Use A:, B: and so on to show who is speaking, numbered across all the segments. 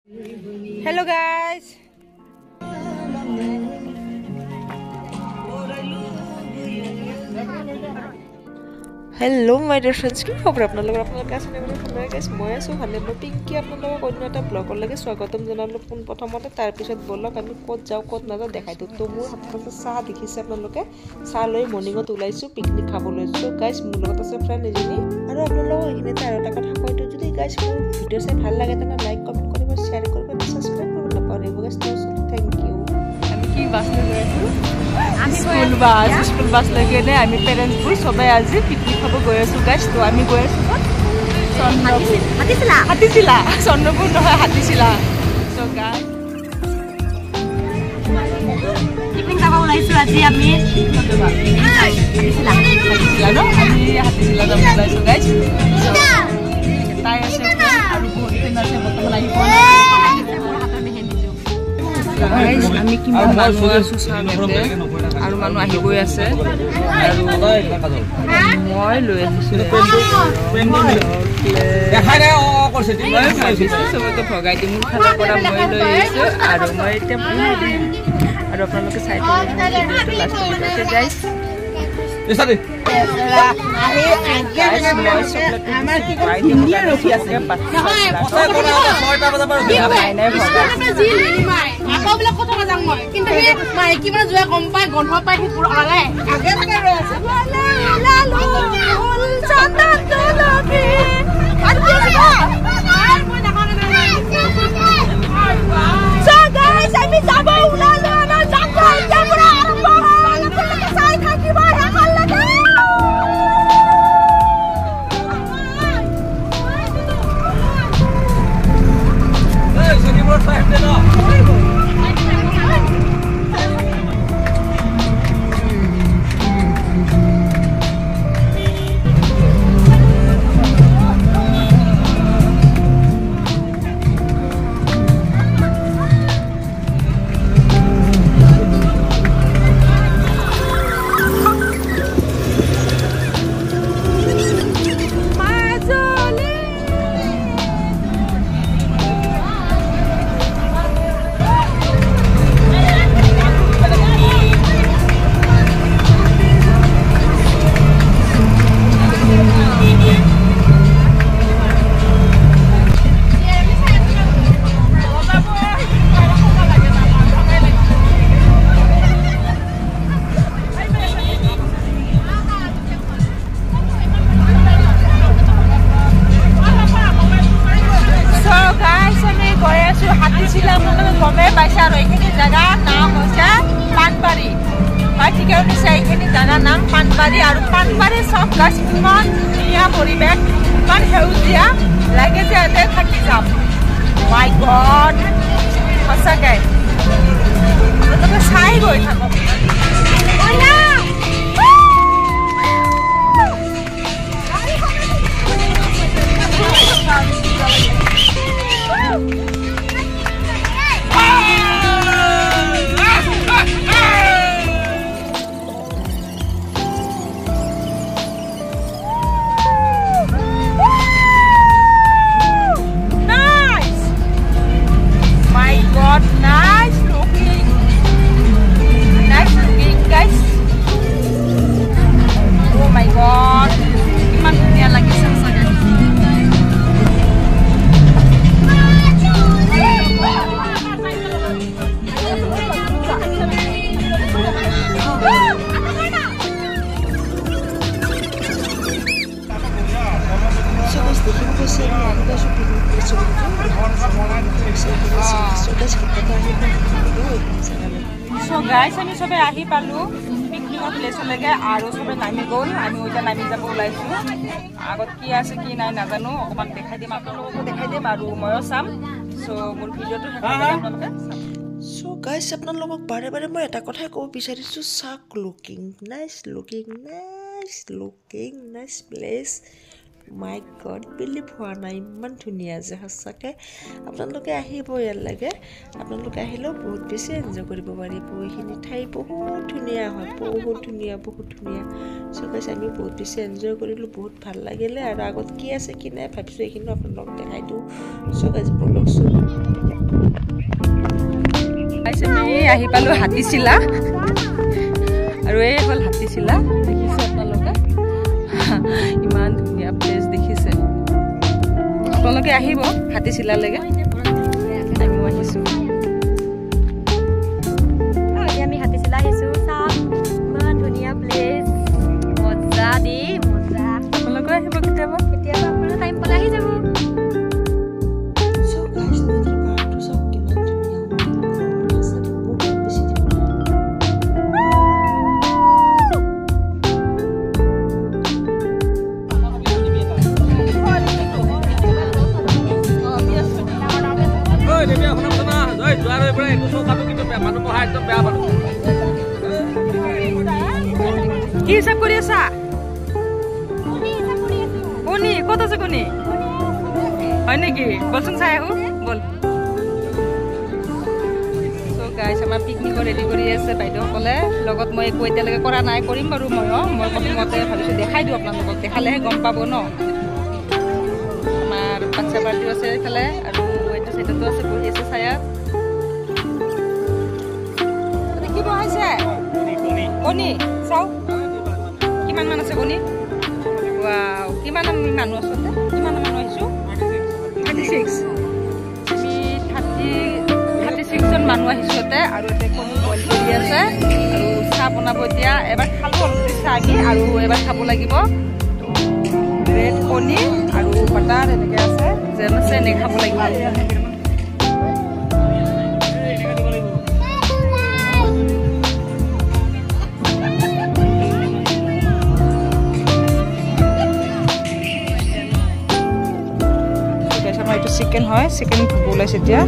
A: Hello guys. Hello my dear friends, কি খবৰ আপোনালোকৰ আছে নেকি শুনাই গাইছ মই আছো ভালে মই পিংকি আপোনালোকক অন্য এটা ব্লগৰ লাগে স্বাগতম জনালো পোন প্ৰথমতে তাৰ পিছত বলক আমি ক'ত যাও ক'ত নাযাও দেখাই দিও তো মোৰ হাতত চাহ দেখিছে আপোনালোকে চাহ লৈ মৰ্নিংত ওলাইছো পিকনিক খাবলৈ সো গাইছ মোৰ লগত আছে ফ্ৰেন্ড এজনী আৰু আপোনালোকক এইখিনিতে আৰু এটা কথা কৈ দিও যদি গাইছ মোৰ ভিডিও চাই ভাল লাগে তেনে লাইক কমেন্ট কৰিব শেয়াৰ কৰিব আৰু সাবস্ক্ৰাইব কৰিব নাপাহৰিব গাইছ থ্যাংক ইউ আমি কি বাস লৈ গৈছো স্কুল বাস লৈ গেলে আমি পেৰেন্টস বোৰ সবাই আজি পিকনিক খাব গৈ আছো গাইছ তো আমি গৈ আছো হাতিছিলা চন্দ্ৰপুৰ নহয় হাতিছিলা সো গাইছ
B: পিকনিক খাব ওলাইছো আজি আমি হাতিছিলা
A: ন আমি হাতিছিলা যাব ওলাইছো গাইছ তাই আছে আৰু বহুত দিন আছে বৰ্তমান আহিব গাইছ আমি কি মানুহ আছো সামনে আৰু মানুহ আহি গৈ আছে আৰু মই লৈ আহিছো দেখাই নাই কৰিছে মই ভাবিছো সবকে ভগাই দিম খানা পৰা মই লৈ আহিছো আৰু মই এতিয়া বনাই দিম আৰু আপোনালোকে চাই থাকিব লাষ্টলৈকে গাইছ এসাদে আহে আগে আমাৰ কি হিন্দী ৰখি আছে নহয় পছাই কৰা 6টা বজাৰ পৰা নাই নাই ভগা জি লিমাই আকবলা কথা নাজাং মই কিন্তু মাই কি মানে জয়া গম পাই গন্ধ পাই পুৰা আলাই আগে মানে ৰৈ আছে লালু চন্দন তোলকে আৰু কি আছে আর মই দেখা নাই সো গাইস আমি যাব উলালো না যাব এটা পুরা আরম্ভ হয় চাই থাকিব হেকাল লাগে এই সনিবার সাহেব দে না পানবাৰী আৰু পানবাৰী সব গাছ কিমান ধুনীয়া পৰিৱেশ ইমান সেউজীয়া লাগে যে ইয়াতে থাকি যাম মাই গড সঁচাকৈ আপোনালোকে চাই গৈ থাকক So guys, আমি সবে আহি পালো পিকনিকৰ প্লেছলৈকে আৰু সবে নামি গ'ল আমি ওইটা নামি যাব ওলাইছো আগত কি আছে কি নাই নাজানো অকমান দেখাই দিম আপোনালোককো দেখাই দিম আৰু ময়ো চাম সো মোৰ ভিডিওটো আপোনালোকে চাম সো গাইস আপোনালোকক বাৰে বাৰে মই এটা কথাই ক'ব বিচাৰিছো সাক লুকিং নাইস প্লেস মাই গড বিলিভ হোৱা নাই ইমান ধুনীয়া যে সঁচাকৈ আপোনালোকে আহিব ইয়াৰ লাগে আপোনালোকে আহিলেও বহুত বেছি এনজয় কৰিব পাৰিব এইখিনি ঠাই বহুত ধুনীয়া হয় বহুত ধুনীয়া সো গাইছ আমি বহুত বেছি এনজয় কৰিলোঁ বহুত ভাল লাগিলে আৰু আগত কি আছে কি নাই ভাবিছোঁ এইখিনি আপোনালোকক দেখাই দিওঁ সো গাইছ বলকচোন আহি পালো হাতীচিলা আৰু এই হল হাতীচিলা দেখিছে আপোনালোকে ইমান ধুনীয়া প্লেচ দেখিছে আপোনালোকে আহিব হাতীচিলালৈকে আমিও আহিছো
B: আমি হাতীচিলা আহিছো চাওক ইমান ধুনীয়া প্লেচ মজা দি মজা
A: আপোনালোকে আহিব কেতিয়াবা
B: আপোনাৰ টাইম পালে আহি যাব
A: কি হিচাপ কৰি আছা কোনি কত আছে কোনি হয় নেকি বলচোন চাই আহো বল সো গাইস আমাৰ পিকনিক ৰেডি কৰি আছে বাইদেউসকলে লগত মই একো এতিয়ালৈকে কৰা নাই কৰিম বাৰু মই প্ৰথমতে ভাবিছো দেখাই দিওঁ আপোনালোকক দেখালেহে গম পাব ন আমাৰ বাচ্চা পাৰ্টিও আছে এইফালে আৰু এইটো চাইডতো আছে বহি আছে ছায়া কি বহাইছে কোনি চাও কিমান মান আছে কোনি ওয়াও কিমান মানুহ আছে কিমান মানুহ আহিছো 36 জন মানুহ আহিছো তে আৰু তে কোনি বইল কৰি আছে আৰু চাহ বনাব এতিয়া এবাৰ খালো অলৰেডি চাহ আমি আৰু এবাৰ খাব লাগিব ব্ৰেড কোনি আৰু বাটাৰ এনেকে আছে যেন আছে নে খাব লাগিব চিকেন হয় চিকেন বলাইছে এতিয়া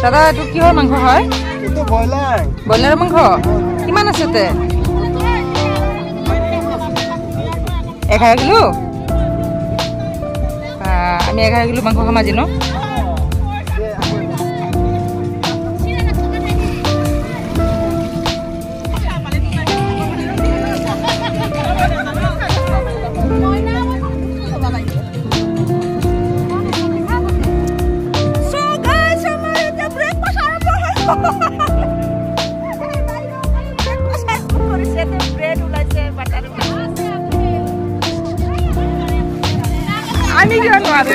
A: দাদা এইটো কিহৰ মাংস হয় এইটো ব্ৰইলাৰ মাংস কিমান আছে তে 11 কিলো আমি 11 কিলো মাংস খাম আজি ন আমি কিমান নোৱাৰে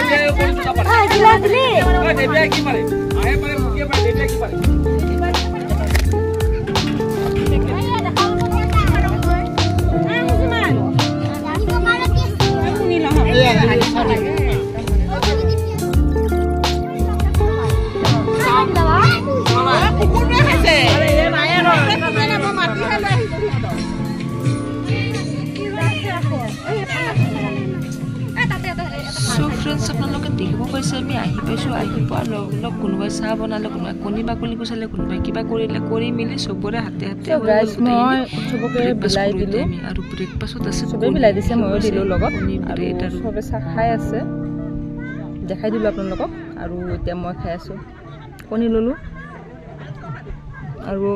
A: দিলা দিলি ঐ দেবিয়া কি মাৰে আহে পাৰে মুকিয়ে পাৰে দেবিয়া কি পাৰে আপোনালোকে দেখিব পাইছে আমি আহি পাইছোঁ আহি পোৱাৰ লগে লগে কোনোবাই চাহ বনালে কোনোবাই কণী বাকলি গুচালে কোনোবাই কিবা কৰিলে কৰি মেলি চবৰে হাতে হাতে মই চবকে বিলাই দিলোঁ আৰু ব্ৰেকফাষ্টত আছে চবেই বিলাই দিছে ময়ো দিলোঁ লগত আৰু চবে চাহ খাই আছে দেখাই দিলোঁ আপোনালোকক আৰু এতিয়া মই খাই আছোঁ কণী ল'লোঁ আৰু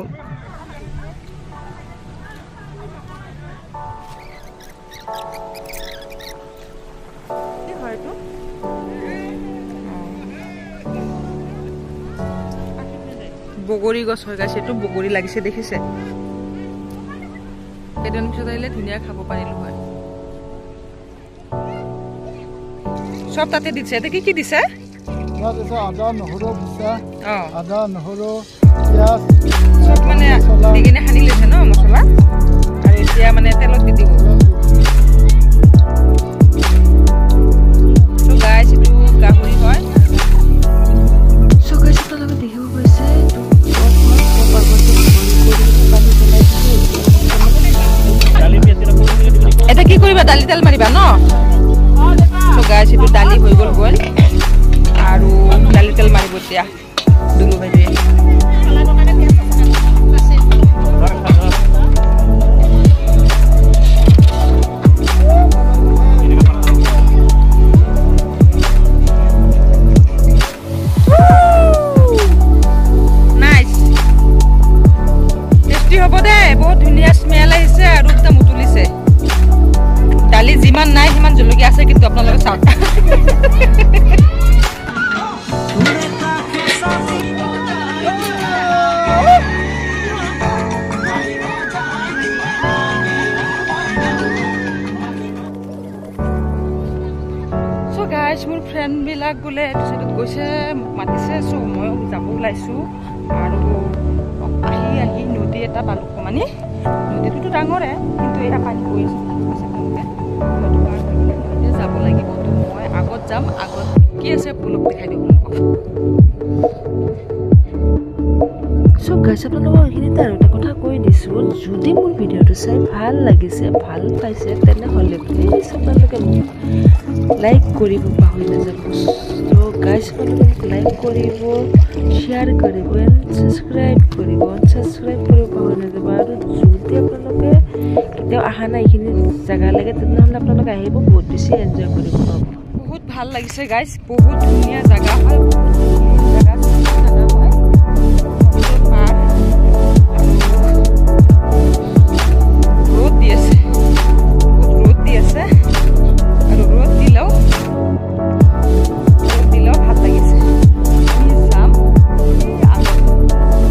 A: বগৰী গছ হৈ গৈছে এইটো বগৰী লাগিছে দেখিছে কেইদিন পিছত আহিলে ধুনীয়া খাব পাৰিলো হয় সব তাতে দিছে এটা কি দিছে আদা নহৰু দিছে আদা নহৰু পিঁয়াজ সব মানে দি কিনে সানি লৈছে ন মছলা আৰু এতিয়া মানে তেলত দি দিব তো গাইছ এইটো গাহৰি হয় So guys, ito lang dehibo kasi ito.
C: দালি তেল মাৰিবা ন গাইছ এইটো দালি হৈ গ'ল বইল আৰু দালি তেল মাৰিব এতিয়া দুলু ভাইটিয়ে হ'ব দে বহুত ধুনীয়া স্মেল আহিছে আৰু একদম উতলিছে দালি যিমান নাই সিমান জলকীয়া আছে কিন্তু আপোনালোকে চাওক চ' গাইজ মোৰ ফ্ৰেণ্ডবিলাক বোলে এইটো চাইডত গৈছে মোক মাতিছে চ' ময়ো যাব ওলাইছোঁ আৰু আহি আহি নদী এটা পালোঁ মানে নদীটোতো ডাঙৰে কিন্তু এয়া পানী গৈ আছে যাব লাগিব তো মই আগত যাম আগত কি আছে আপোনালোক দেখাই দিওঁ
A: চব গাইছ আপোনালোকক এইখিনিতে আৰু এটা কথা কৈ দিছোঁ যদি মোৰ ভিডিঅ'টো চাই ভাল লাগিছে ভাল পাইছে তেনেহ'লে প্লিজ আপোনালোকে মোক লাইক কৰিব পাহৰি নাযাব তো গাইছ আপোনালোকে লাইক কৰিব শ্বেয়াৰ কৰিব এণ্ড ছাবস্ক্ৰাইব কৰিব পাহৰি নাযাব আৰু যদি আপোনালোকে কেতিয়াও অহা নাই এইখিনি জেগালৈকে তেনেহ'লে আপোনালোকে আহিব বহুত বেছি এনজয় কৰিব পাব
C: বহুত ভাল লাগিছে গাইছ বহুত ধুনীয়া জেগা হয় ৰ'দ দি আছে বহুত ৰ'দ দি আছে আৰু ৰ'দ দিলেও ভাল লাগিছে আমি যাম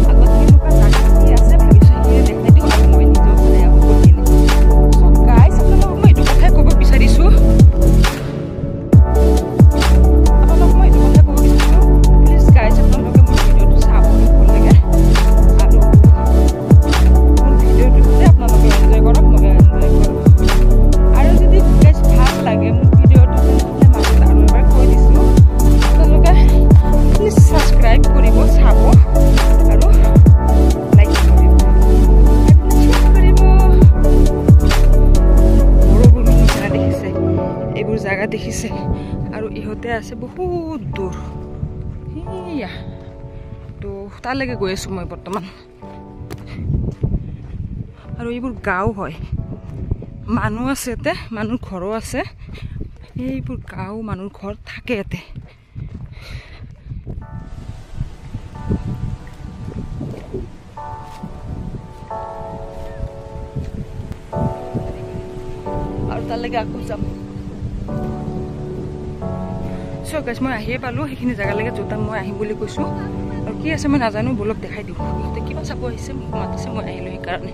C: আগত কেনেকুৱা জেগা কি আছে ভাবিছোঁ সেইখিনি দেখাই দিওঁ আৰু মই নিজৰ মানে গৈ কিনে চ' গাইছ আপোনালোকক মই এইটো কথাই ক'ব বিচাৰিছোঁ প্লিজ গাইছ আপোনালোকে মোৰ ভিডিঅ'টো চাব ভাল লাগে আৰু মোৰ ভিডিঅ'টোতে আপোনালোকে এনজয় কৰক মই এনজয় কৰোঁ আৰু যদি গাইছ ভাল লাগে মোৰ ভিডিঅ'টো তেনেহ'লে মাজত আৰু এবাৰ কৈ দিছোঁ আপোনালোকে প্লিজ ছাবস্ক্ৰাইব কৰিব চাব আৰু লাইক কৰিব বড়োবোৰ নিচিনা দেখিছে এইবোৰ জেগা দেখিছে আৰু ইহঁতে আছে বহুত দূৰ সেয়া তো তালৈকে গৈ আছোঁ মই বৰ্তমান আৰু এইবোৰ গাঁও হয় মানুহ আছে ইয়াতে মানুহৰ ঘৰো আছে এইবোৰ গাঁও মানুহৰ ঘৰ থাকে ইয়াতে আৰু তালৈকে আকৌ যাম চ' গাইছ মই আহিয়ে পালোঁ সেইখিনি জেগালৈকে য'ত মই আহিম বুলি কৈছোঁ আৰু কি আছে মই নাজানো বলক দেখাই দিওঁ সিহঁতে কিবা চাব আহিছে মোক মাতিছে মই আহিলোঁ সেইকাৰণে